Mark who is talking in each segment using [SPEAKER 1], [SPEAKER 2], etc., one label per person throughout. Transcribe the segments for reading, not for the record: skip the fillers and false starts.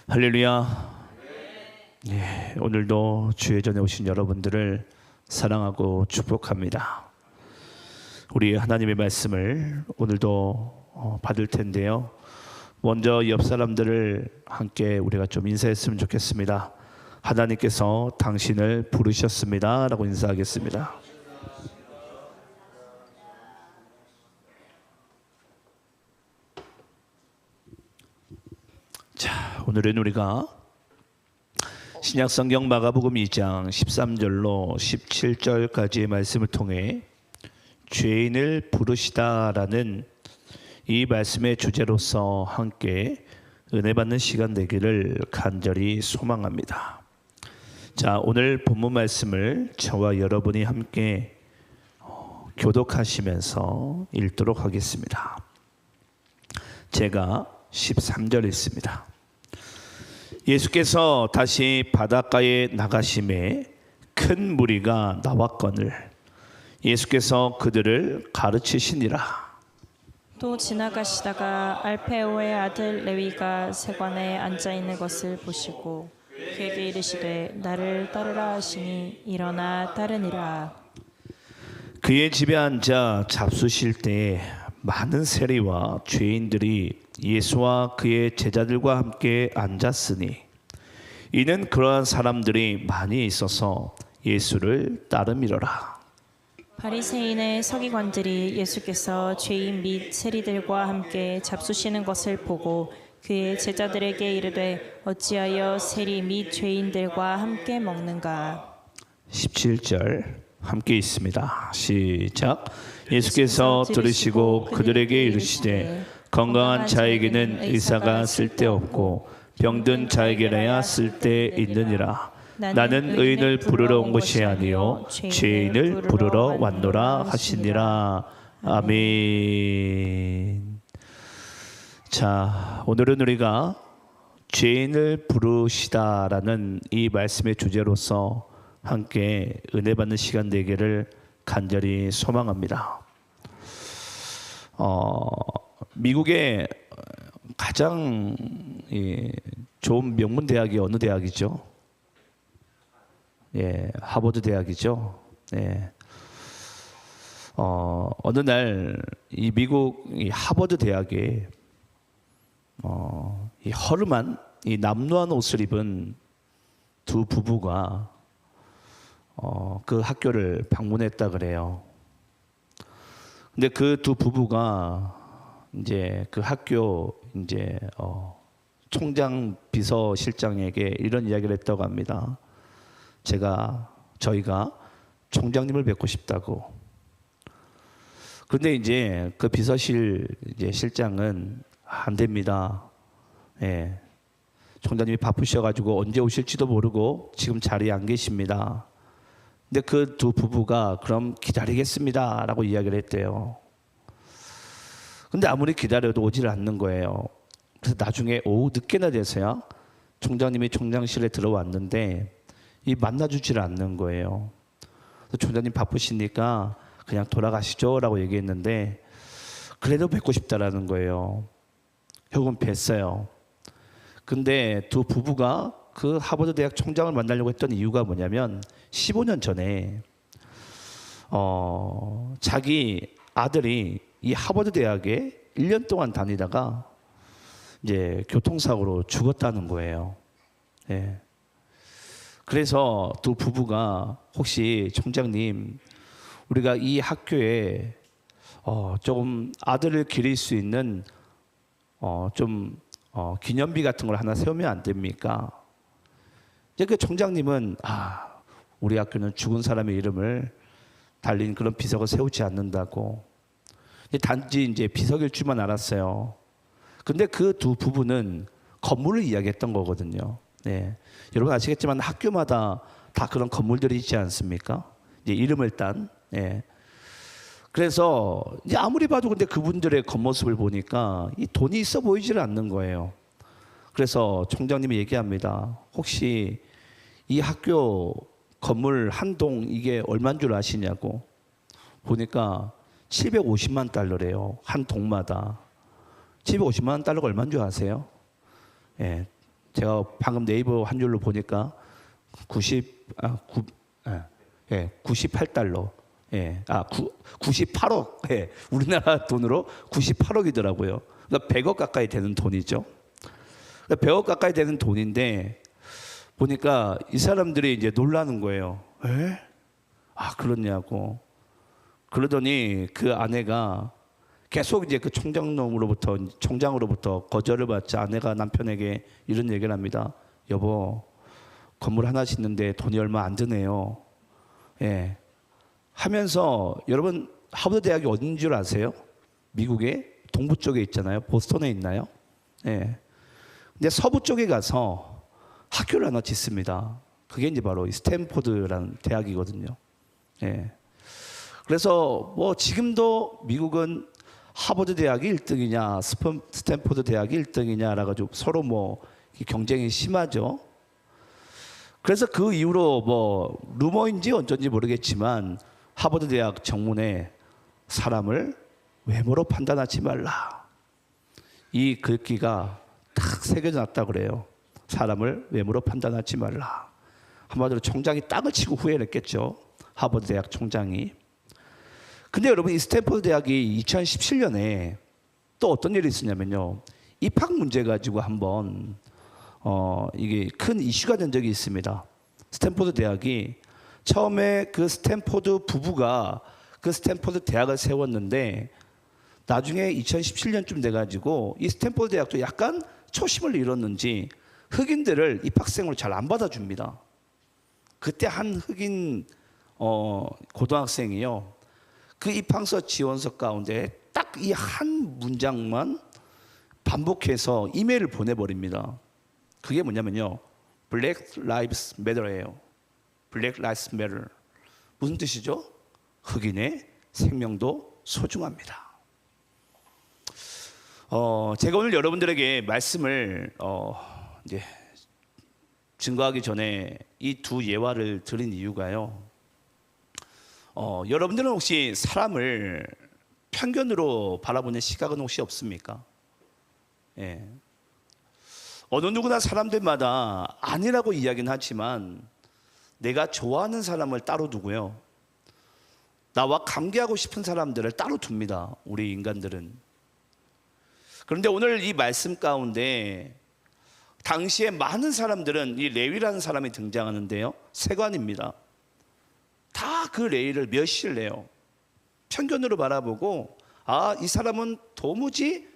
[SPEAKER 1] 할렐루야. 네, 오늘도 주의 전에 오신 여러분들을 사랑하고 축복합니다. 우리 하나님의 말씀을 오늘도 받을 텐데요. 먼저 옆 사람들을 함께 우리가 좀 인사했으면 좋겠습니다. 하나님께서 당신을 부르셨습니다 라고 인사하겠습니다. 자, 오늘은 우리가 신약성경 마가복음 2장 13절로 17절까지의 말씀을 통해 죄인을 부르시다라는 이 말씀의 주제로서 함께 은혜 받는 시간 되기를 간절히 소망합니다. 자, 오늘 본문 말씀을 저와 여러분이 함께 교독하시면서 읽도록 하겠습니다. 제가 13절 읽습니다. 예수께서 다시 바닷가에 나가심에 큰 무리가 나왔거늘 예수께서 그들을 가르치시니라.
[SPEAKER 2] 또 지나가시다가 알페오의 아들 레위가 세관에 앉아 있는 것을 보시고 그에게 이르시되 나를 따르라 하시니 일어나 따르니라.
[SPEAKER 1] 그의 집에 앉아 잡수실 때에 많은 세리와 죄인들이 예수와 그의 제자들과 함께 앉았으니 이는 그러한 사람들이 많이 있어서 예수를 따름이러라.
[SPEAKER 2] 바리새인의 서기관들이 예수께서 죄인 및 세리들과 함께 잡수시는 것을 보고 그의 제자들에게 이르되 어찌하여 세리 및 죄인들과 함께 먹는가.
[SPEAKER 1] 17절 함께 있습니다. 시작. 예수께서 들으시고 그들에게 이르시되 건강한 자에게는 의사가 쓸데없고 병든 자에게라야 쓸데있느니라. 나는 의인을 부르러 온 것이 아니요 죄인을 부르러 왔노라 하시니라. 아멘. 자, 오늘은 우리가 죄인을 부르시다라는 이 말씀의 주제로서 함께 은혜 받는 시간 되기를 간절히 소망합니다. 미국의 가장 좋은 명문 대학이 어느 대학이죠? 예, 하버드 대학이죠. 예. 어느 날 이 미국 이 하버드 대학에 이 허름한 이 남루한 옷을 입은 두 부부가 그 학교를 방문했다 그래요. 근데 그 두 부부가 이제 그 학교 이제 총장 비서실장에게 이런 이야기를 했다고 합니다. 저희가 총장님을 뵙고 싶다고. 그런데 이제 그 비서실 이제 실장은 안 됩니다. 예. 총장님이 바쁘셔가지고 언제 오실지도 모르고 지금 자리에 안 계십니다. 근데 그 두 부부가 그럼 기다리겠습니다라고 이야기를 했대요. 근데 아무리 기다려도 오질 않는 거예요. 그래서 나중에 오후 늦게나 돼서야 총장님이 총장실에 들어왔는데 이 만나주질 않는 거예요. 그래서 총장님 바쁘시니까 그냥 돌아가시죠라고 얘기했는데 그래도 뵙고 싶다라는 거예요. 결국은 뵀어요. 근데 두 부부가 그 하버드 대학 총장을 만나려고 했던 이유가 뭐냐면 15년 전에 자기 아들이 이 하버드 대학에 1년 동안 다니다가 이제 교통사고로 죽었다는 거예요. 예. 그래서 두 부부가 혹시 총장님 우리가 이 학교에 조금 아들을 기릴 수 있는 기념비 같은 걸 하나 세우면 안 됩니까? 이제 그 총장님은 우리 학교는 죽은 사람의 이름을 달린 그런 비석을 세우지 않는다고. 단지 이제 비석일 줄만 알았어요. 근데 그 두 부부는 건물을 이야기했던 거거든요. 네. 여러분 아시겠지만 학교마다 다 그런 건물들이 있지 않습니까? 이제 이름을 딴. 네. 그래서 이제 아무리 봐도 근데 그분들의 겉모습을 보니까 이 돈이 있어 보이지를 않는 거예요. 그래서 총장님이 얘기합니다. 혹시 이 학교 건물 한 동 이게 얼마인 줄 아시냐고. 보니까 750만 달러래요. 한 동마다. 750만 달러가 얼마인 줄 아세요? 예, 제가 방금 네이버 환율로 보니까 98달러. 98억. 우리나라 돈으로 98억이더라고요. 그러니까 100억 가까이 되는 돈이죠. 그러니까 100억 가까이 되는 돈인데 보니까 이 사람들이 이제 놀라는 거예요. 에? 그렇냐고. 그러더니 그 아내가 계속 이제 그 총장으로부터 거절을 받자 아내가 남편에게 이런 얘기를 합니다. 여보, 건물 하나 짓는데 돈이 얼마 안 드네요. 하면서 여러분 하버드 대학이 어딘 줄 아세요? 미국의 동부 쪽에 있잖아요. 보스턴에 있나요? 근데 서부 쪽에 가서 학교를 하나 짓습니다. 그게 이제 바로 스탠포드라는 대학이거든요. 그래서 뭐 지금도 미국은 하버드 대학이 1등이냐, 스탠포드 대학이 1등이냐라 가지고 서로 뭐 경쟁이 심하죠. 그래서 그 이후로 뭐 루머인지 어쩐지 모르겠지만 하버드 대학 정문에 사람을 외모로 판단하지 말라. 이 글귀가 딱 새겨져 놨다 그래요. 사람을 외모로 판단하지 말라. 한마디로 총장이 땅을 치고 후회를 했겠죠. 하버드 대학 총장이. 근데 여러분 이 스탠포드 대학이 2017년에 또 어떤 일이 있었냐면요. 입학 문제 가지고 한번 이게 큰 이슈가 된 적이 있습니다. 스탠포드 대학이 처음에 그 스탠포드 부부가 그 스탠포드 대학을 세웠는데 나중에 2017년쯤 돼가지고 이 스탠포드 대학도 약간 초심을 잃었는지 흑인들을 입학생으로 잘 안 받아줍니다. 그때 한 흑인 고등학생이요. 그 입학서 지원서 가운데 딱 이 한 문장만 반복해서 이메일을 보내버립니다. 그게 뭐냐면요. Black Lives Matter예요. Black Lives Matter. 무슨 뜻이죠? 흑인의 생명도 소중합니다. 제가 오늘 여러분들에게 말씀을 이제 증거하기 전에 이 두 예화를 드린 이유가요. 여러분들은 혹시 사람을 편견으로 바라보는 시각은 혹시 없습니까? 어느 누구나 사람들마다 아니라고 이야기는 하지만 내가 좋아하는 사람을 따로 두고요. 나와 관계하고 싶은 사람들을 따로 둡니다. 우리 인간들은. 그런데 오늘 이 말씀 가운데 당시에 많은 사람들은 이 레위라는 사람이 등장하는데요. 세관입니다. 다 그 레위를 멸시를 해요. 편견으로 바라보고 이 사람은 도무지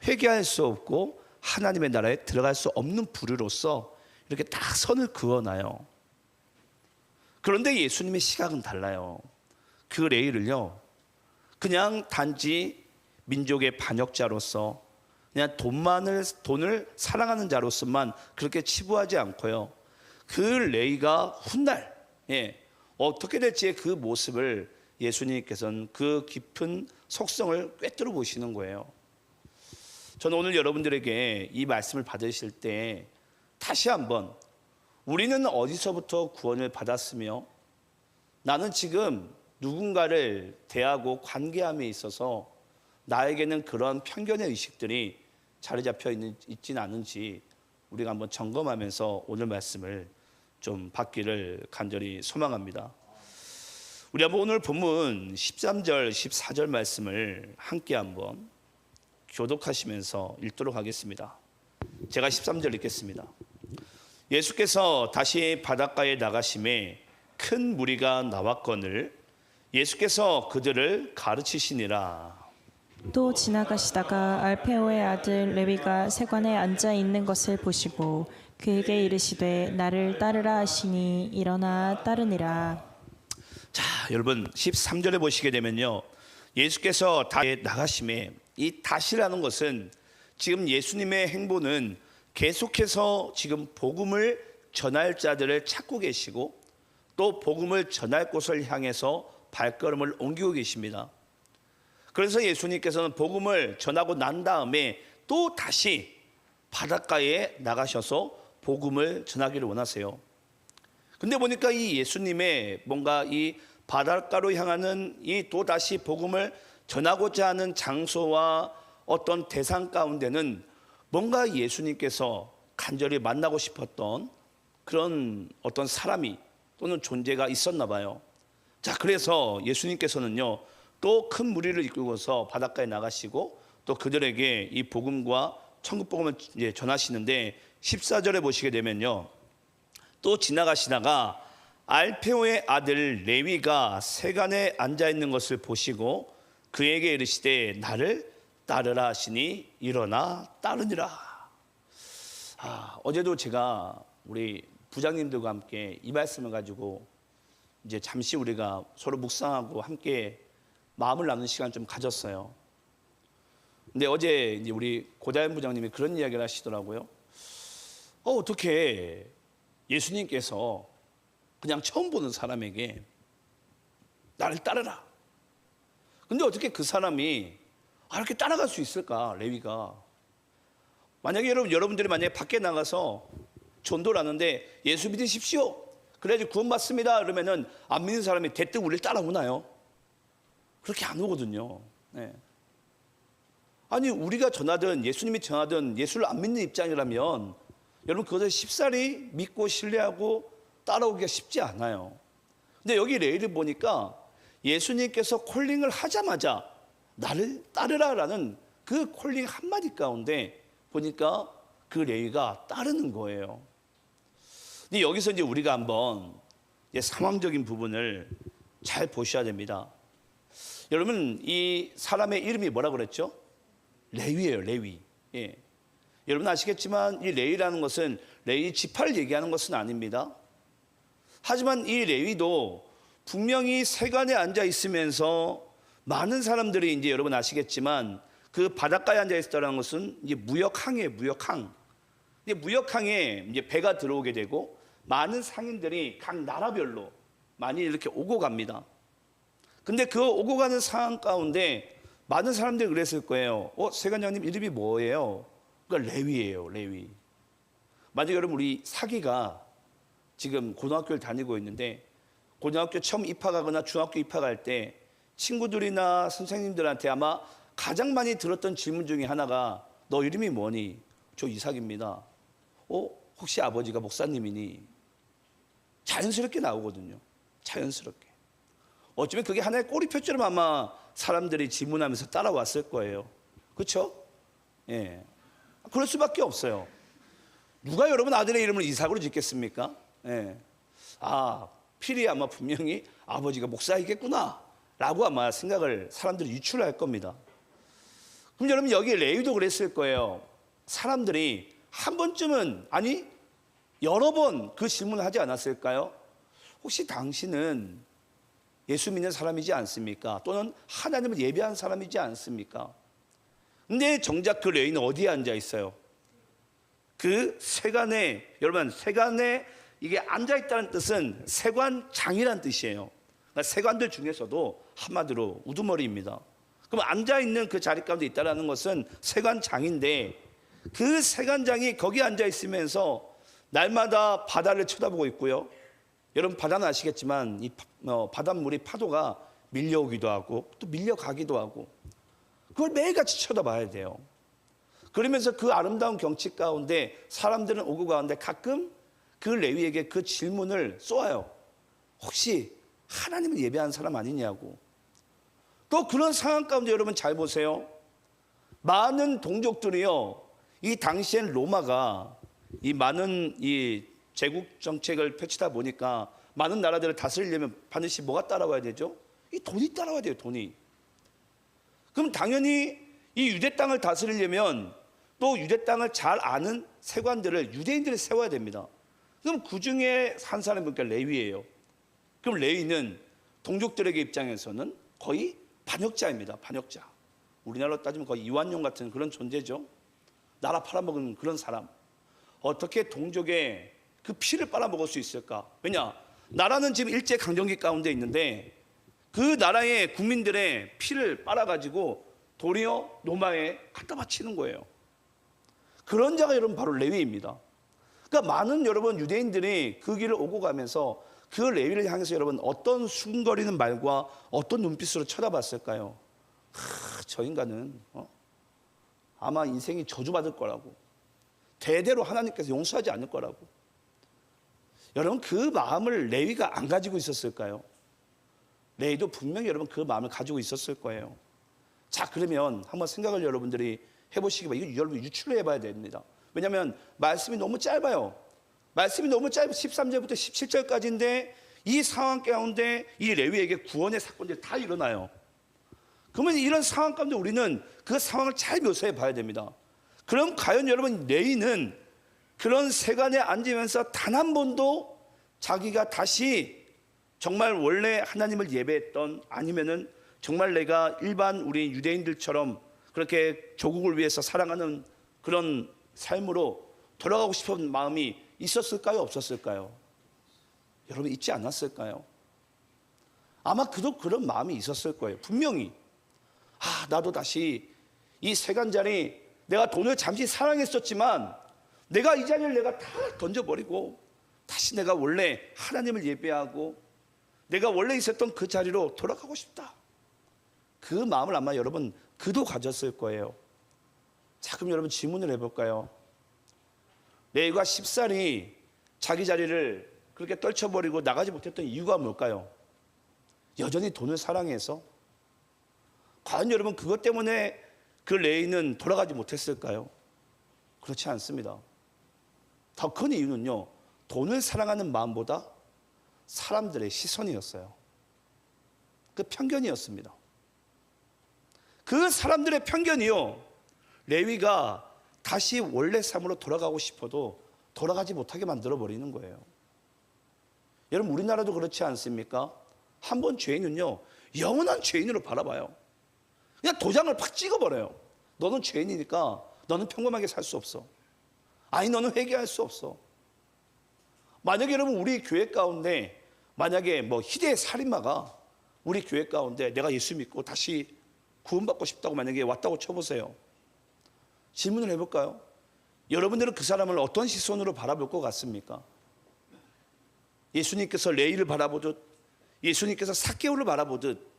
[SPEAKER 1] 회개할 수 없고 하나님의 나라에 들어갈 수 없는 부류로서 이렇게 딱 선을 그어놔요. 그런데 예수님의 시각은 달라요. 그 레위를요. 그냥 단지 민족의 반역자로서 그냥 돈을 사랑하는 자로서만 그렇게 치부하지 않고요. 그 레위가 훗날 어떻게 될지의 그 모습을 예수님께서는 그 깊은 속성을 꿰뚫어 보시는 거예요. 저는 오늘 여러분들에게 이 말씀을 받으실 때 다시 한번 우리는 어디서부터 구원을 받았으며 나는 지금 누군가를 대하고 관계함에 있어서 나에게는 그런 편견의 의식들이 자리 잡혀 있지는 않은지 우리가 한번 점검하면서 오늘 말씀을 좀 받기를 간절히 소망합니다. 우리 한번 오늘 본문 13절, 14절 말씀을 함께 한번 교독하시면서 읽도록 하겠습니다. 제가 13절 읽겠습니다. 예수께서 다시 바닷가에 나가심에 큰 무리가 나왔거늘 예수께서 그들을 가르치시니라.
[SPEAKER 2] 또 지나가시다가 알페오의 아들 레위가 세관에 앉아 있는 것을 보시고 그에게 이르시되 나를 따르라 하시니 일어나 따르니라.
[SPEAKER 1] 자, 여러분 13절에 보시게 되면요. 예수께서 다시 나가심에 이 다시라는 것은 지금 예수님의 행보는 계속해서 지금 복음을 전할 자들을 찾고 계시고 또 복음을 전할 곳을 향해서 발걸음을 옮기고 계십니다. 그래서 예수님께서는 복음을 전하고 난 다음에 또 다시 바닷가에 나가셔서 복음을 전하기를 원하세요. 근데 보니까 이 예수님의 뭔가 이 바닷가로 향하는 이 또 다시 복음을 전하고자 하는 장소와 어떤 대상 가운데는 뭔가 예수님께서 간절히 만나고 싶었던 그런 어떤 사람이 또는 존재가 있었나 봐요. 자, 그래서 예수님께서는요, 또 큰 무리를 이끌고서 바닷가에 나가시고 또 그들에게 이 복음과 천국 복음을 전하시는데 14절에 보시게 되면요, 또 지나가시다가 알페오의 아들 레위가 세간에 앉아 있는 것을 보시고 그에게 이르시되 나를 따르라 하시니 일어나 따르니라. 어제도 제가 우리 부장님들과 함께 이 말씀을 가지고 이제 잠시 우리가 서로 묵상하고 함께 마음을 나누는 시간 좀 가졌어요. 근데 어제 이제 우리 고다현 부장님이 그런 이야기를 하시더라고요. 어떻게 예수님께서 그냥 처음 보는 사람에게 나를 따르라. 근데 어떻게 그 사람이 이렇게 따라갈 수 있을까, 레위가. 만약에 여러분들이 만약에 밖에 나가서 전도를 하는데 예수 믿으십시오, 그래야지 구원받습니다, 그러면은 안 믿는 사람이 대뜸 우리를 따라오나요? 그렇게 안 오거든요. 네. 아니, 우리가 전하든 예수님이 전하든 예수를 안 믿는 입장이라면 여러분 그것을 쉽사리 믿고 신뢰하고 따라오기가 쉽지 않아요. 근데 여기 레위를 보니까 예수님께서 콜링을 하자마자 나를 따르라라는 그 콜링 한마디 가운데 보니까 그 레위가 따르는 거예요. 근데 여기서 이제 우리가 한번 상황적인 부분을 잘 보셔야 됩니다. 여러분, 이 사람의 이름이 뭐라 그랬죠? 레위예요, 레위. 예. 여러분 아시겠지만 이 레위라는 것은 레위 지파를 얘기하는 것은 아닙니다. 하지만 이 레위도 분명히 세간에 앉아 있으면서 많은 사람들이 이제 여러분 아시겠지만 그 바닷가에 앉아 있었다는 것은 이제 무역항이에요, 무역항. 이제 무역항에 이제 배가 들어오게 되고 많은 상인들이 각 나라별로 많이 이렇게 오고 갑니다. 근데 그 오고 가는 상황 가운데 많은 사람들이 그랬을 거예요. 세관장님 이름이 뭐예요? 그러니까 레위예요, 레위. 만약에 여러분 우리 사기가 지금 고등학교를 다니고 있는데 고등학교 처음 입학하거나 중학교 입학할 때 친구들이나 선생님들한테 아마 가장 많이 들었던 질문 중에 하나가 너 이름이 뭐니? 저 이삭입니다. 혹시 아버지가 목사님이니? 자연스럽게 나오거든요. 자연스럽게. 어쩌면 그게 하나의 꼬리표처럼 아마 사람들이 질문하면서 따라왔을 거예요. 그렇죠? 예. 그럴 수밖에 없어요. 누가 여러분 아들의 이름을 이삭으로 짓겠습니까? 예. 필히 아마 분명히 아버지가 목사이겠구나 라고 아마 생각을 사람들이 유출할 겁니다. 그럼 여러분 여기 레위도 그랬을 거예요. 사람들이 한 번쯤은 아니 여러 번 그 질문을 하지 않았을까요? 혹시 당신은 예수 믿는 사람이지 않습니까? 또는 하나님을 예배하는 사람이지 않습니까? 근데 정작 그 레위는 어디에 앉아 있어요? 그 세관에, 여러분 세관에 이게 앉아 있다는 뜻은 세관장이라는 뜻이에요. 그러니까 세관들 중에서도 한마디로 우두머리입니다. 그럼 앉아 있는 그 자리 가운데 있다라는 것은 세관장인데 그 세관장이 거기 앉아 있으면서 날마다 바다를 쳐다보고 있고요. 여러분 바다는 아시겠지만 이 바닷물이 파도가 밀려오기도 하고 또 밀려가기도 하고 그걸 매일같이 쳐다봐야 돼요. 그러면서 그 아름다운 경치 가운데 사람들은 오고 가는데 가끔 그 레위에게 그 질문을 쏘아요. 혹시 하나님을 예배하는 사람 아니냐고. 또 그런 상황 가운데 여러분 잘 보세요. 많은 동족들이요, 이 당시엔 로마가 이 많은 이 제국 정책을 펼치다 보니까 많은 나라들을 다스리려면 반드시 뭐가 따라와야 되죠? 이 돈이 따라와야 돼요, 돈이. 그럼 당연히 이 유대 땅을 다스리려면 또 유대 땅을 잘 아는 세관들을 유대인들이 세워야 됩니다. 그럼 그 중에 한 사람이 그러니까 레위예요. 그럼 레위는 동족들에게 입장에서는 거의 반역자입니다. 반역자. 우리나라로 따지면 거의 이완용 같은 그런 존재죠. 나라 팔아먹은 그런 사람. 어떻게 동족의 그 피를 빨아먹을 수 있을까? 왜냐? 나라는 지금 일제강점기 가운데 있는데 그 나라의 국민들의 피를 빨아가지고 도리어 로마에 갖다 바치는 거예요. 그런 자가 여러분 바로 레위입니다. 그러니까 많은 여러분 유대인들이 그 길을 오고 가면서 그 레위를 향해서 여러분 어떤 수근거리는 말과 어떤 눈빛으로 쳐다봤을까요? 저 인간은 아마 인생이 저주받을 거라고, 대대로 하나님께서 용서하지 않을 거라고. 여러분 그 마음을 레위가 안 가지고 있었을까요? 레위도 분명히 여러분 그 마음을 가지고 있었을 거예요. 자, 그러면 한번 생각을 여러분들이 해보시기 바랍니다. 이거 여러분 유추를 해봐야 됩니다. 왜냐하면 말씀이 너무 짧아요. 말씀이 너무 짧아요. 13절부터 17절까지인데 이 상황 가운데 이 레위에게 구원의 사건들이 다 일어나요. 그러면 이런 상황 가운데 우리는 그 상황을 잘 묘사해 봐야 됩니다. 그럼 과연 여러분 레위는 그런 세간에 앉으면서 단 한 번도 자기가 다시 정말 원래 하나님을 예배했던, 아니면은 정말 내가 일반 우리 유대인들처럼 그렇게 조국을 위해서 사랑하는 그런 삶으로 돌아가고 싶은 마음이 있었을까요? 없었을까요? 여러분 있지 않았을까요? 아마 그도 그런 마음이 있었을 거예요. 분명히. 나도 다시 이 세간 자리, 내가 돈을 잠시 사랑했었지만 내가 이 자리를 내가 다 던져버리고 다시 내가 원래 하나님을 예배하고 내가 원래 있었던 그 자리로 돌아가고 싶다. 그 마음을 아마 여러분 그도 가졌을 거예요. 자, 그럼 여러분 질문을 해볼까요? 레위가 쉽사리 자기 자리를 그렇게 떨쳐버리고 나가지 못했던 이유가 뭘까요? 여전히 돈을 사랑해서? 과연 여러분 그것 때문에 그 레위는 돌아가지 못했을까요? 그렇지 않습니다. 더 큰 이유는요, 돈을 사랑하는 마음보다 사람들의 시선이었어요. 그 편견이었습니다. 그 사람들의 편견이요, 레위가 다시 원래 삶으로 돌아가고 싶어도 돌아가지 못하게 만들어 버리는 거예요. 여러분 우리나라도 그렇지 않습니까? 한 번 죄인은요 영원한 죄인으로 바라봐요. 그냥 도장을 팍 찍어버려요. 너는 죄인이니까 너는 평범하게 살 수 없어. 아니 너는 회개할 수 없어. 만약에 여러분 우리 교회 가운데 만약에 뭐 희대의 살인마가 우리 교회 가운데 내가 예수 믿고 다시 구원받고 싶다고 만약에 왔다고 쳐보세요. 질문을 해볼까요? 여러분들은 그 사람을 어떤 시선으로 바라볼 것 같습니까? 예수님께서 레위를 바라보듯, 예수님께서 삭개오를 바라보듯,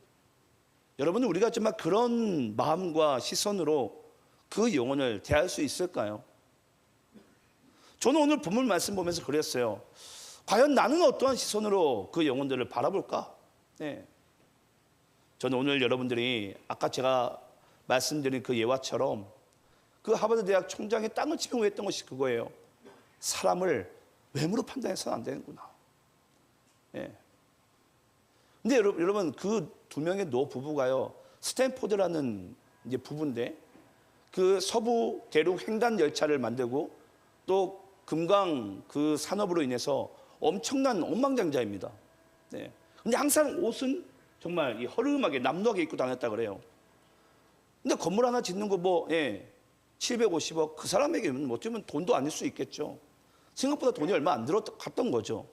[SPEAKER 1] 여러분은 우리가 정말 그런 마음과 시선으로 그 영혼을 대할 수 있을까요? 저는 오늘 본문 말씀 보면서 그랬어요. 과연 나는 어떠한 시선으로 그 영혼들을 바라볼까? 네. 저는 오늘 여러분들이 아까 제가 말씀드린 그 예화처럼 그 하버드 대학 총장이 땅을 치며 후회했던 것이 그거예요. 사람을 외모로 판단해서는 안 되는구나. 예. 근데 여러분 그 두 명의 노 부부가요, 스탠포드라는 이제 부부인데 그 서부 대륙 횡단 열차를 만들고 또 금강 그 산업으로 인해서 엄청난 억만장자입니다. 네. 근데 항상 옷은 정말 이 허름하게 남루하게 입고 다녔다 그래요. 근데 건물 하나 짓는 거 뭐 750억, 그 사람에게는 뭐 어쩌면 돈도 아닐 수 있겠죠. 생각보다 돈이 얼마 안 들어갔던 거죠.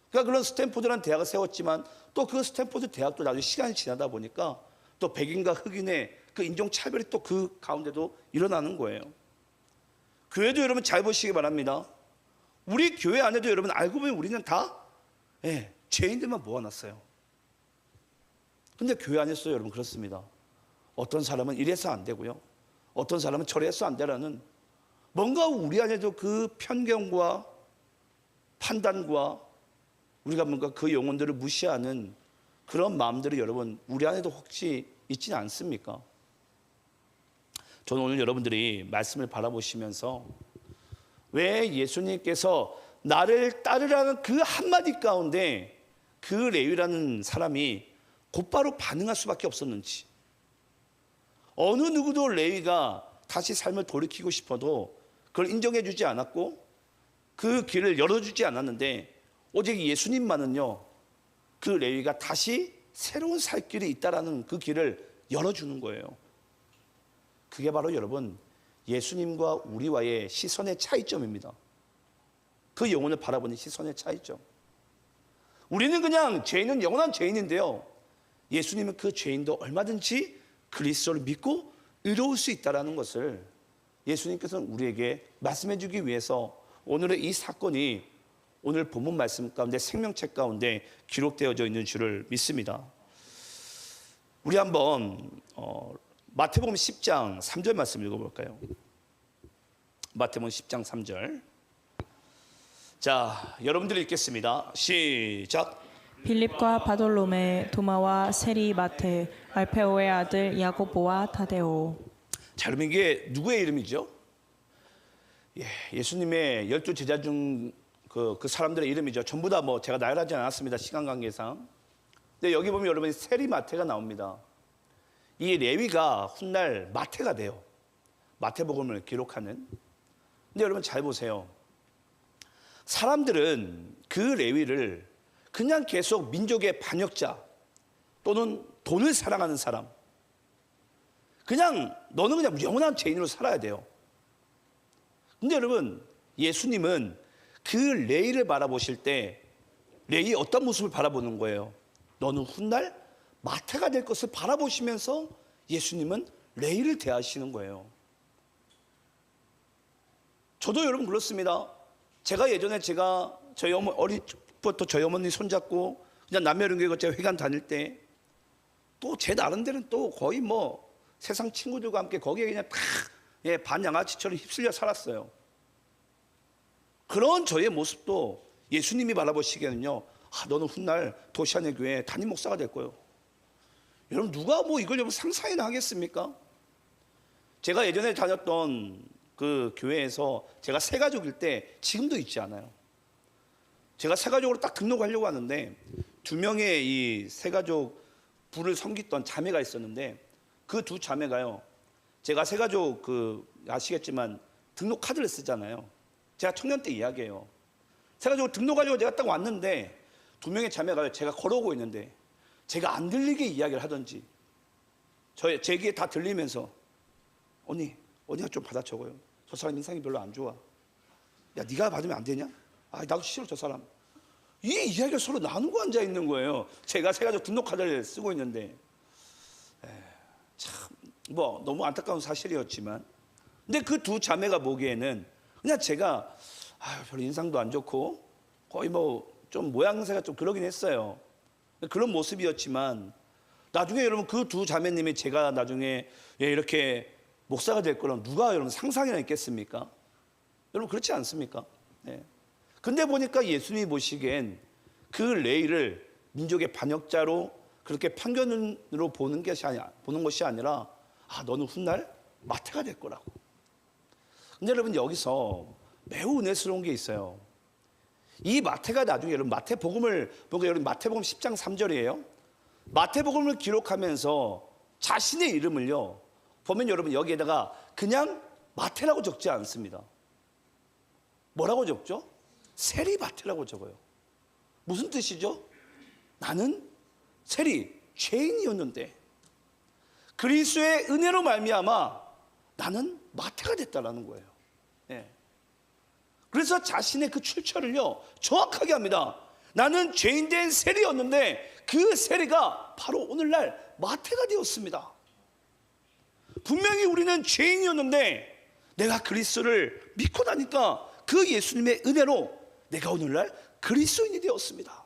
[SPEAKER 1] 그러니까 그런 스탠포드라는 대학을 세웠지만 또 그 스탠포드 대학도 나중에 시간이 지나다 보니까 또 백인과 흑인의 그 인종차별이 또 그 가운데도 일어나는 거예요. 교회도 여러분 잘 보시기 바랍니다. 우리 교회 안에도 여러분 알고 보면 우리는 다 죄인들만 모아놨어요. 근데 교회 안에서 여러분 그렇습니다. 어떤 사람은 이래서 안 되고요, 어떤 사람은 저래서 안 되라는 뭔가 우리 안에도 그 편견과 판단과 우리가 뭔가 그 영혼들을 무시하는 그런 마음들이 여러분 우리 안에도 혹시 있지는 않습니까? 저는 오늘 여러분들이 말씀을 바라보시면서 왜 예수님께서 나를 따르라는 그 한마디 가운데 그 레위라는 사람이 곧바로 반응할 수밖에 없었는지, 어느 누구도 레위가 다시 삶을 돌이키고 싶어도 그걸 인정해 주지 않았고 그 길을 열어주지 않았는데 오직 예수님만은요, 그 레위가 다시 새로운 살 길이 있다라는 그 길을 열어주는 거예요. 그게 바로 여러분 예수님과 우리와의 시선의 차이점입니다. 그 영혼을 바라보는 시선의 차이점. 우리는 그냥 죄인은 영원한 죄인인데요, 예수님은 그 죄인도 얼마든지 그리스도를 믿고 의로울 수 있다는 것을 예수님께서는 우리에게 말씀해 주기 위해서 오늘의 이 사건이 오늘 본문 말씀 가운데 생명책 가운데 기록되어져 있는 줄을 믿습니다. 우리 한번 마태복음 10장 3절 말씀 읽어볼까요? 마태복음 10장 3절. 자, 여러분들이 읽겠습니다. 시작.
[SPEAKER 2] 빌립과 바돌로메, 도마와 세리 마테, 알페오의 아들 야고보와 타데오.
[SPEAKER 1] 자, 여러분 이게 누구의 이름이죠? 예수님의 12제자 중 그 사람들의 이름이죠. 전부 다 뭐 제가 나열하지 않았습니다. 시간 관계상. 근데 여기 보면 여러분 세리 마태가 나옵니다. 이 레위가 훗날 마태가 돼요. 마태복음을 기록하는. 근데 여러분 잘 보세요. 사람들은 그 레위를 그냥 계속 민족의 반역자 또는 돈을 사랑하는 사람, 그냥 너는 그냥 영원한 죄인으로 살아야 돼요. 근데 여러분 예수님은 그 레위를 바라보실 때 레위의 어떤 모습을 바라보는 거예요? 너는 훗날 마태가 될 것을 바라보시면서 예수님은 레위를 대하시는 거예요. 저도 여러분 그렇습니다. 제가 예전에 저희 어릴 때부터 저희 어머니 손잡고 그냥 남녀령교회 제가 회관 다닐 때 또 제 나름대로는 또 거의 뭐 세상 친구들과 함께 거기에 그냥 다 반양아치처럼 휩쓸려 살았어요. 그런 저의 모습도 예수님이 바라보시기에는요, 너는 훗날 도시안의 교회 담임 목사가 될 거예요. 여러분 누가 뭐 이걸 여러분 상상이나 하겠습니까? 제가 예전에 다녔던 그 교회에서 제가 새가족일 때 지금도 있지 않아요. 제가 새가족으로 딱 등록하려고 하는데 2명의 이 새가족 부를 섬기던 자매가 있었는데 그 2 자매가요, 제가 새가족 아시겠지만 등록 카드를 쓰잖아요. 제가 청년 때 이야기예요. 새가족 등록하려고 제가 딱 왔는데 2명의 자매가 제가 걸어오고 있는데 제가 안 들리게 이야기를 하던지 제 귀에 다 들리면서 언니가 좀 받아 적어요. 저 사람 인상이 별로 안 좋아. 야, 네가 받으면 안 되냐? 나도 싫어 저 사람. 이 이야기를 서로 나누고 앉아 있는 거예요. 제가 새가족 등록 카드를 쓰고 있는데 참 뭐 너무 안타까운 사실이었지만, 근데 그 2 자매가 보기에는 그냥 제가 별로 인상도 안 좋고 거의 뭐 좀 모양새가 좀 그러긴 했어요. 그런 모습이었지만 나중에 여러분 그 2 자매님이 제가 나중에 이렇게 목사가 될 거라면 누가 여러분 상상이나 있겠습니까? 여러분 그렇지 않습니까? 근데 보니까 예수님이 보시기엔 그 레위를 민족의 반역자로 그렇게 편견으로 보는 것이 아니라 너는 훗날 마태가 될 거라고. 근데 여러분 여기서 매우 은혜스러운 게 있어요. 이 마태가 나중에 여러분 마태복음을 보니까 여러분 마태복음 10장 3절이에요. 마태복음을 기록하면서 자신의 이름을요 보면 여러분 여기에다가 그냥 마태라고 적지 않습니다. 뭐라고 적죠? 세리 마태라고 적어요. 무슨 뜻이죠? 나는 세리 죄인이었는데 그리스도의 은혜로 말미암아 나는 마태가 됐다라는 거예요. 그래서 자신의 그 출처를요 정확하게 합니다. 나는 죄인된 세리였는데 그 세리가 바로 오늘날 마태가 되었습니다. 분명히 우리는 죄인이었는데 내가 그리스도를 믿고 나니까 그 예수님의 은혜로 내가 오늘날 그리스도인이 되었습니다.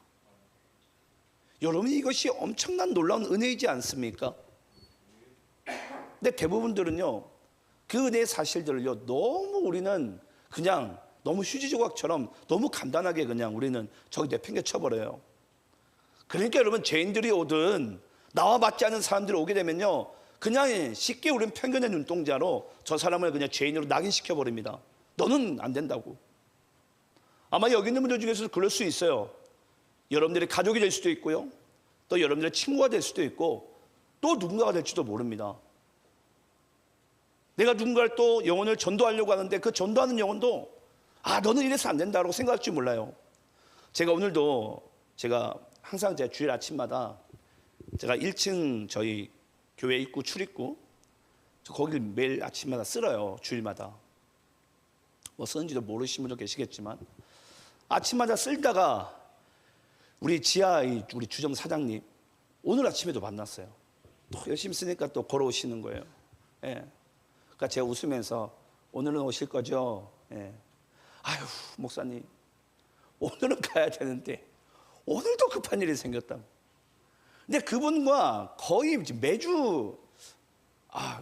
[SPEAKER 1] 여러분 이것이 엄청난 놀라운 은혜이지 않습니까? 근데 대부분들은요 그 은혜의 사실들을요 너무 우리는 그냥 너무 휴지조각처럼 너무 간단하게 그냥 우리는 저기 내팽개 쳐버려요. 그러니까 여러분 죄인들이 오든 나와 맞지 않은 사람들이 오게 되면요 그냥 쉽게 우리는 편견의 눈동자로 저 사람을 그냥 죄인으로 낙인시켜버립니다. 너는 안 된다고. 아마 여기 있는 분들 중에서도 그럴 수 있어요. 여러분들의 가족이 될 수도 있고요 또 여러분들의 친구가 될 수도 있고 또 누군가가 될지도 모릅니다. 내가 누군가를 또 영혼을 전도하려고 하는데 그 전도하는 영혼도 너는 이래서 안 된다고 생각할지 몰라요. 제가 오늘도 제가 항상 제 주일 아침마다 제가 1층 저희 교회 입구 출입구 거기를 매일 아침마다 쓸어요. 주일마다. 뭐 쓰는지도 모르시는 분도 계시겠지만 아침마다 쓸다가 우리 지하 우리 주점 사장님 오늘 아침에도 만났어요. 또 열심히 쓰니까 또 걸어오시는 거예요. 그러니까 제가 웃으면서 오늘은 오실 거죠? 아유 목사님 오늘은 가야 되는데 오늘도 급한 일이 생겼다고. 근데 그분과 거의 매주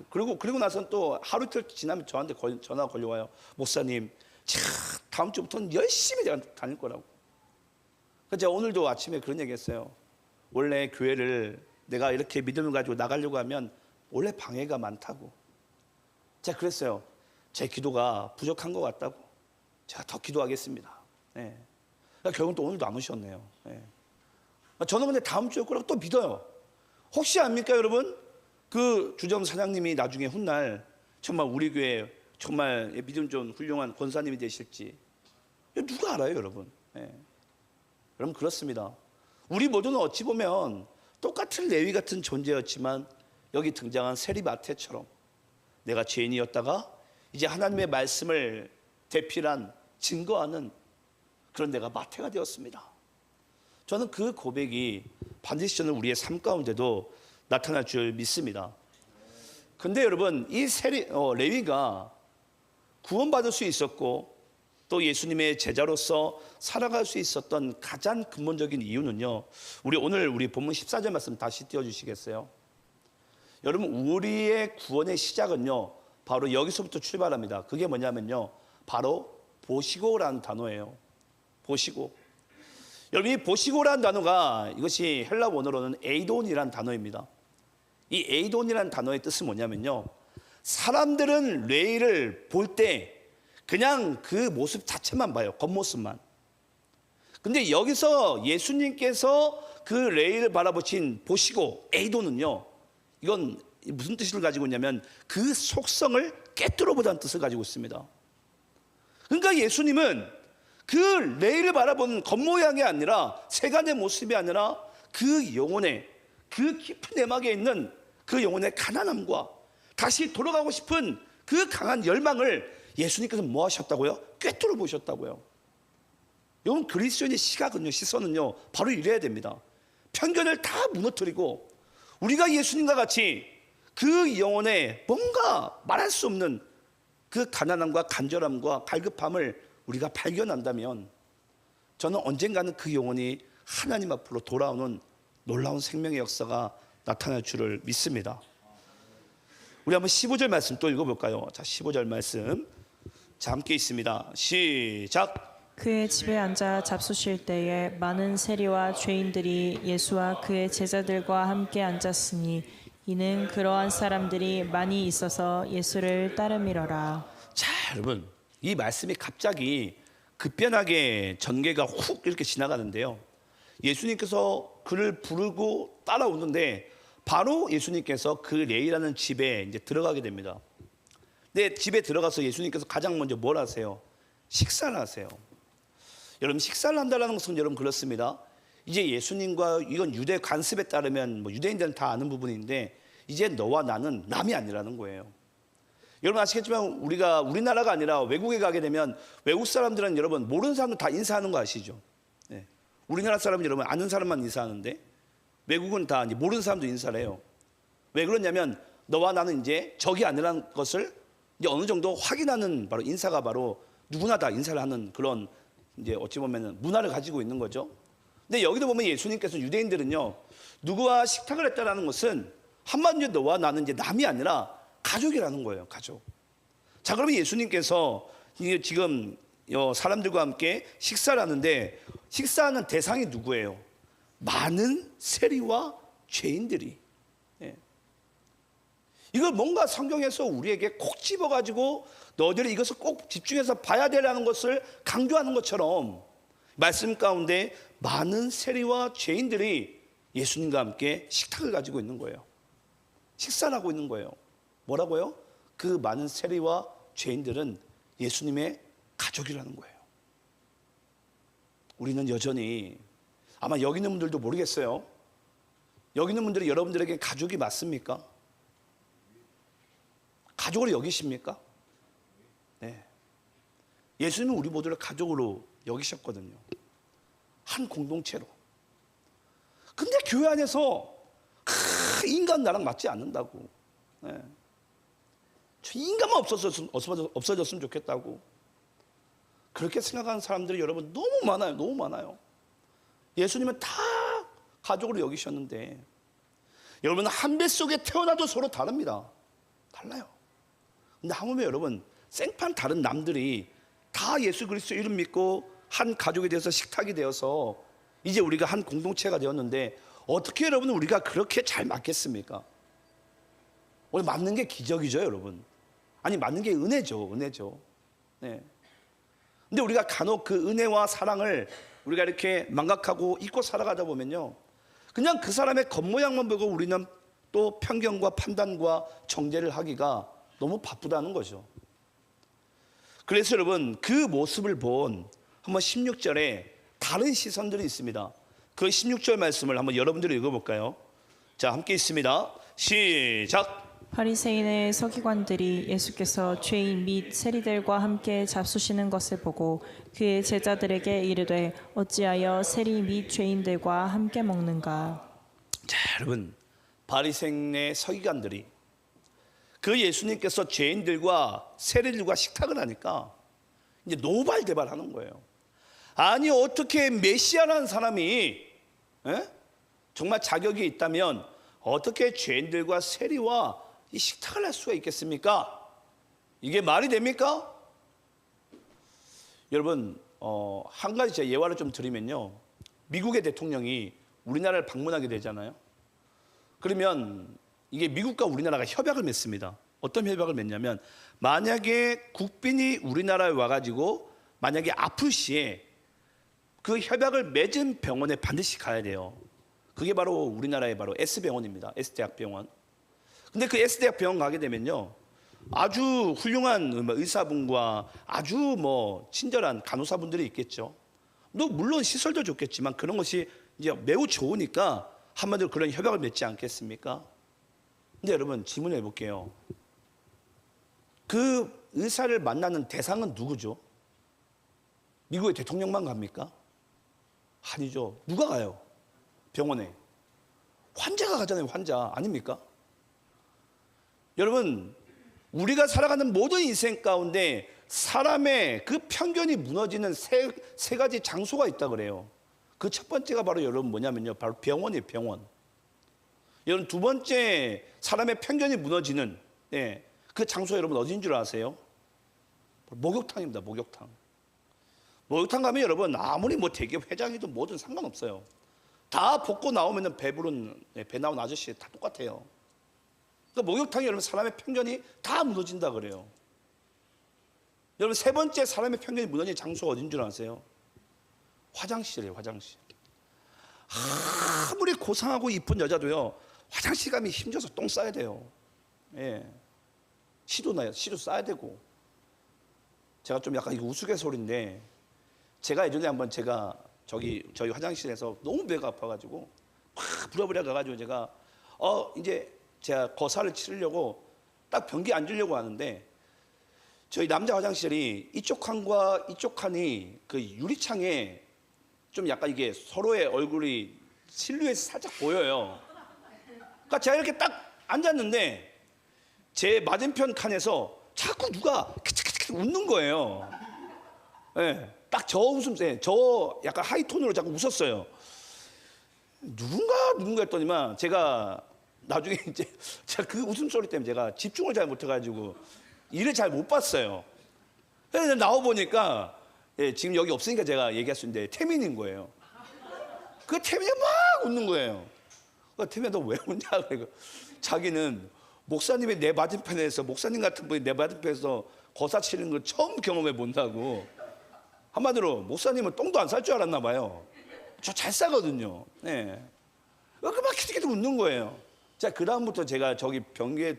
[SPEAKER 1] 그리고 나서는 또 하루 이틀 지나면 저한테 전화가 걸려와요. 목사님, 자, 다음 주부터는 열심히 제가 다닐 거라고. 그래서 제가 오늘도 아침에 그런 얘기 했어요. 원래 교회를 내가 이렇게 믿음을 가지고 나가려고 하면 원래 방해가 많다고. 제가 그랬어요. 제 기도가 부족한 것 같다고. 제가 더 기도하겠습니다. 네. 결국은 또 오늘도 안 오셨네요. 네. 저는 근데 다음 주에 올 거라고 또 믿어요. 혹시 압니까, 여러분? 그 주점 사장님이 나중에 훗날 정말 우리 교회 정말 믿음 좋은 훌륭한 권사님이 되실지 누가 알아요, 여러분? 네. 여러분, 그렇습니다. 우리 모두는 어찌 보면 똑같은 레위 같은 존재였지만 여기 등장한 세리마태처럼 내가 죄인이었다가 이제 하나님의 말씀을 대필한 증거하는 그런 내가 마태가 되었습니다. 저는 그 고백이 반드시 저는 우리의 삶 가운데도 나타날 줄 믿습니다. 근데 여러분, 이 레위가 구원받을 수 있었고 또 예수님의 제자로서 살아갈 수 있었던 가장 근본적인 이유는요, 오늘 우리 본문 14절 말씀 다시 띄워주시겠어요? 여러분, 우리의 구원의 시작은요 바로 여기서부터 출발합니다. 그게 뭐냐면요, 바로 보시고라는 단어예요. 보시고. 여러분, 이 보시고라는 단어가 이것이 헬라 원어로는 에이돈이라는 단어입니다. 이 에이돈이라는 단어의 뜻은 뭐냐면요, 사람들은 레위를 볼 때 그냥 그 모습 자체만 봐요. 겉모습만. 근데 여기서 예수님께서 그 레위를 바라보신 보시고 에이돈은요, 이건 무슨 뜻을 가지고 있냐면 그 속성을 깨뜨려 보자는 뜻을 가지고 있습니다. 그러니까 예수님은 그 레위를 바라보는 겉모양이 아니라 세간의 모습이 아니라 그 영혼의, 그 깊은 내막에 있는 그 영혼의 가난함과 다시 돌아가고 싶은 그 강한 열망을 예수님께서 뭐 하셨다고요? 꿰뚫어 보셨다고요. 여러분, 그리스도인의 시각은요, 시선은요, 바로 이래야 됩니다. 편견을 다 무너뜨리고 우리가 예수님과 같이 그 영혼에 뭔가 말할 수 없는 그 가난함과 간절함과 갈급함을 우리가 발견한다면 저는 언젠가는 그 영혼이 하나님 앞으로 돌아오는 놀라운 생명의 역사가 나타날 줄을 믿습니다. 우리 한번 15절 말씀 또 읽어볼까요? 자, 15절 말씀 자, 함께 있습니다. 시작.
[SPEAKER 2] 그의 집에 앉아 잡수실 때에 많은 세리와 죄인들이 예수와 그의 제자들과 함께 앉았으니 이는 그러한 사람들이 많이 있어서 예수를 따름이러라.
[SPEAKER 1] 자, 여러분, 이 말씀이 갑자기 급변하게 전개가 훅 이렇게 지나가는데요, 예수님께서 그를 부르고 따라오는데 바로 예수님께서 그 레위라는 집에 이제 들어가게 됩니다. 근데 집에 들어가서 예수님께서 가장 먼저 뭘 하세요? 식사를 하세요. 여러분, 식사를 한다는 것은 여러분 그렇습니다. 이제 예수님과, 이건 유대 관습에 따르면 뭐 유대인들은 다 아는 부분인데 이제 너와 나는 남이 아니라는 거예요. 여러분 아시겠지만 우리나라가 아니라 외국에 가게 되면 외국 사람들은 여러분 모르는 사람들 다 인사하는 거 아시죠? 네. 우리나라 사람은 여러분 아는 사람만 인사하는데 외국은 다 이제 모르는 사람도 인사를 해요. 왜 그러냐면 너와 나는 이제 적이 아니라는 것을 이제 어느 정도 확인하는 바로 인사가 바로 누구나 다 인사를 하는 그런 이제 어찌 보면은 문화를 가지고 있는 거죠. 근데 여기도 보면 예수님께서 유대인들은요, 누구와 식탁을 했다라는 것은 한마디로 너와 나는 이제 남이 아니라 가족이라는 거예요. 가족. 자, 그러면 예수님께서 지금 사람들과 함께 식사를 하는데 식사하는 대상이 누구예요? 많은 세리와 죄인들이. 예. 이걸 뭔가 성경에서 우리에게 콕 집어가지고 너희들이 이것을 꼭 집중해서 봐야 되라는 것을 강조하는 것처럼 말씀 가운데 많은 세리와 죄인들이 예수님과 함께 식탁을 가지고 있는 거예요. 식사를 하고 있는 거예요. 뭐라고요? 그 많은 세리와 죄인들은 예수님의 가족이라는 거예요. 우리는 여전히 아마 여기 있는 분들도 모르겠어요. 여기 있는 분들이 여러분들에게 가족이 맞습니까? 가족으로 여기십니까? 네. 예수님은 우리 모두를 가족으로 여기셨거든요. 한 공동체로. 근데 교회 안에서 인간 나랑 맞지 않는다고. 네. 저 인간만 없어졌으면 좋겠다고. 그렇게 생각하는 사람들이 여러분 너무 많아요. 너무 많아요. 예수님은 다 가족으로 여기셨는데 여러분 한 배 속에 태어나도 서로 다릅니다. 달라요. 근데 하물며 여러분 생판 다른 남들이 다 예수 그리스도 이름 믿고 한 가족이 되어서 식탁이 되어서 이제 우리가 한 공동체가 되었는데 어떻게 여러분 우리가 그렇게 잘 맞겠습니까? 오늘 맞는 게 기적이죠, 여러분. 아니 맞는 게 은혜죠, 은혜죠. 네. 근데 우리가 간혹 그 은혜와 사랑을 우리가 이렇게 망각하고 잊고 살아가다 보면요, 그냥 그 사람의 겉모양만 보고 우리는 또 편견과 판단과 정죄를 하기가 너무 바쁘다는 거죠. 그래서 여러분 그 모습을 본 한번 16절에 다른 시선들이 있습니다. 그 16절 말씀을 한번 여러분들이 읽어볼까요? 자, 함께 있습니다. 시작.
[SPEAKER 2] 바리새인의 서기관들이 예수께서 죄인 및 세리들과 함께 잡수시는 것을 보고 그의 제자들에게 이르되 어찌하여 세리 및 죄인들과 함께 먹는가?
[SPEAKER 1] 자, 여러분 바리새인의 서기관들이 그 예수님께서 죄인들과 세리들과 식탁을 하니까 이제 노발대발하는 거예요. 아니 어떻게 메시아라는 사람이 정말 자격이 있다면 어떻게 죄인들과 세리와 이 식탁을 할 수가 있겠습니까? 이게 말이 됩니까? 여러분 한 가지 제가 예화를 좀 드리면요, 미국의 대통령이 우리나라를 방문하게 되잖아요. 그러면 이게 미국과 우리나라가 협약을 맺습니다. 어떤 협약을 맺냐면 만약에 국빈이 우리나라에 와가지고 만약에 아플 시에 그 협약을 맺은 병원에 반드시 가야 돼요. 그게 바로 우리나라의 바로 S병원입니다. S대학병원. 근데 그 S대학병원 가게 되면요, 아주 훌륭한 의사분과 아주 친절한 간호사분들이 있겠죠. 물론 시설도 좋겠지만 그런 것이 이제 매우 좋으니까 한마디로 그런 협약을 맺지 않겠습니까? 근데 여러분 질문해 볼게요. 그 의사를 만나는 대상은 누구죠? 미국의 대통령만 갑니까? 아니죠. 누가 가요? 병원에. 환자가 가잖아요, 환자. 아닙니까? 여러분, 우리가 살아가는 모든 인생 가운데 사람의 그 편견이 무너지는 세 가지 장소가 있다 그래요. 그 첫 번째가 바로 여러분 뭐냐면요, 바로 병원이에요, 병원. 여러분 두 번째 사람의 편견이 무너지는 그 장소 여러분 어디인 줄 아세요? 목욕탕입니다, 목욕탕. 목욕탕 가면 여러분 아무리 대기업 회장이든 뭐든 상관없어요. 다 벗고 나오면 배부른 배 나온 아저씨 다 똑같아요. 그러니까 목욕탕이 여러분 사람의 편견이 다 무너진다 그래요. 여러분 세 번째 사람의 편견이 무너진 장소가 어딘 줄 아세요? 화장실이에요, 화장실. 아무리 고상하고 이쁜 여자도요, 화장실 가면 힘줘서 똥 싸야 돼요. 예. 시도 나요, 시도 싸야 되고. 제가 좀 약간 이거 우스갯소리인데, 제가 예전에 한번 저희 화장실에서 너무 배가 아파가지고 막 부랴부랴 가가지고 제가 이제 제가 거사를 치르려고 딱 변기 앉으려고 하는데, 저희 남자 화장실이 이쪽 칸과 이쪽 칸이 그 유리창에 좀 약간 이게 서로의 얼굴이 실루엣이 살짝 보여요. 그러니까 제가 이렇게 딱 앉았는데 제 맞은편 칸에서 자꾸 누가 웃는 거예요. 네, 딱 저 웃음새, 저 약간 하이톤으로 자꾸 웃었어요. 누군가 했더니만 제가 나중에 이제 제가 그 웃음소리 때문에 제가 집중을 잘 못해가지고 일을 잘 못 봤어요. 그래서 나와 보니까 지금 여기 없으니까 제가 얘기할 수 있는데 태민인 거예요. 그 태민이 막 웃는 거예요. 태민아 너 왜 웃냐? 그러고 자기는 목사님이 내 맞은편에서, 목사님 같은 분이 내 맞은편에서 거사 치는 걸 처음 경험해 본다고. 한마디로 목사님은 똥도 안 쌀 줄 알았나 봐요. 저 잘 싸거든요. 네. 막 키득키득 웃는 거예요. 자, 그 다음부터 제가 저기 변기에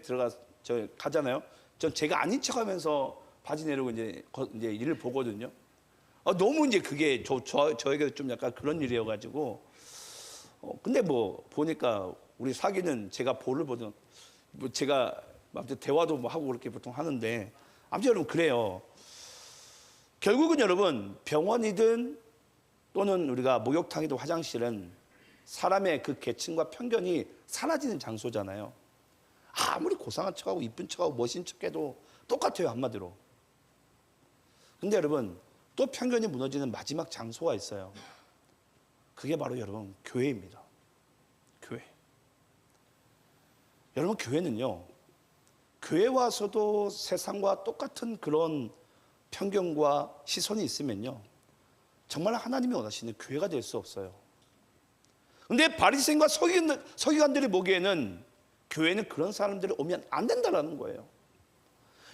[SPEAKER 1] 가잖아요. 전 제가 아닌 척하면서 바지 내리고 이제 일을 보거든요. 너무 이제 그게 저에게 좀 약간 그런 일이어가지고. 근데 보니까 우리 사귀는 제가 볼을 보든 제가 아무튼 대화도 하고 그렇게 보통 하는데, 아무튼 여러분 그래요. 결국은 여러분 병원이든 또는 우리가 목욕탕이든 화장실은 사람의 그 계층과 편견이 사라지는 장소잖아요. 아무리 고상한 척하고 이쁜 척하고 멋진 척해도 똑같아요, 한마디로. 근데 여러분 또 편견이 무너지는 마지막 장소가 있어요. 그게 바로 여러분 교회입니다. 교회. 여러분 교회는요, 교회 와서도 세상과 똑같은 그런 편견과 시선이 있으면요, 정말 하나님이 원하시는 교회가 될 수 없어요. 근데 바리새인과 서기관들이 보기에는 교회는 그런 사람들이 오면 안 된다라는 거예요.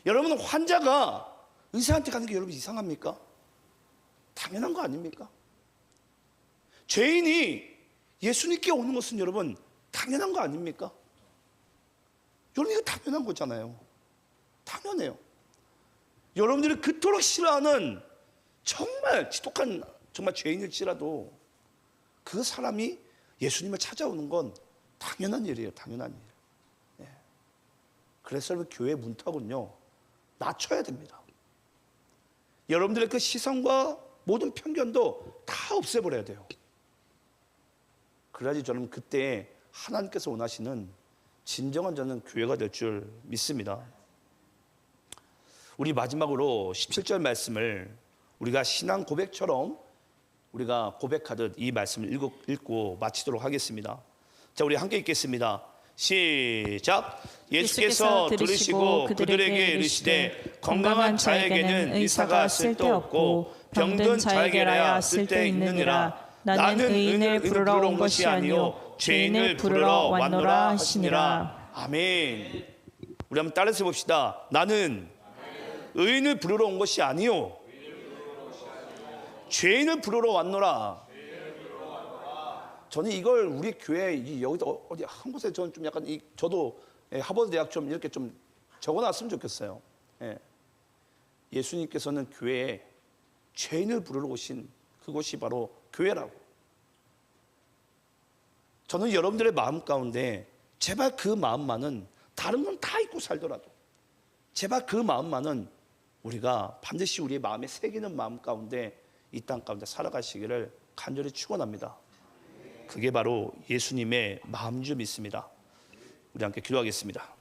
[SPEAKER 1] 여러분, 환자가 의사한테 가는 게 여러분 이상합니까? 당연한 거 아닙니까? 죄인이 예수님께 오는 것은 여러분 당연한 거 아닙니까? 여러분, 이거 당연한 거잖아요. 당연해요. 여러분들이 그토록 싫어하는 정말 지독한 정말 죄인일지라도 그 사람이 예수님을 찾아오는 건 당연한 일이에요. 당연한 일. 예. 그래서 여러분, 교회 문턱은요 낮춰야 됩니다. 여러분들의 그 시선과 모든 편견도 다 없애버려야 돼요. 그래야지 저는 그때 하나님께서 원하시는 진정한 저는 교회가 될 줄 믿습니다. 우리 마지막으로 17절 말씀을 우리가 신앙 고백처럼 우리가 고백하듯 이 말씀을 읽고 마치도록 하겠습니다. 자, 우리 함께 읽겠습니다. 시작. 예수께서 들으시고 그들에게 이르시되 건강한 자에게는 의사가 쓸데없고 병든 자에게라야 쓸데있느니라. 나는 의인을 부르러 온 것이 아니요 죄인을 부르러 왔노라 하시니라. 아멘. 우리 한번 따라서 봅시다. 나는 의인을 부르러 온 것이 아니요 죄인을 부르러 왔노라. 저는 이걸 우리 교회 여기다 어디 한 곳에 저는 좀 약간 저도 하버드 대학 좀 이렇게 좀 적어놨으면 좋겠어요. 예수님께서는 교회에 죄인을 부르러 오신 그곳이 바로 교회라고. 저는 여러분들의 마음 가운데 제발 그 마음만은 다른 건 다 잊고 살더라도 제발 그 마음만은 우리가 반드시 우리의 마음에 새기는 마음 가운데 이 땅 가운데 살아가시기를 간절히 축원합니다. 그게 바로 예수님의 마음인 줄 믿습니다. 우리 함께 기도하겠습니다.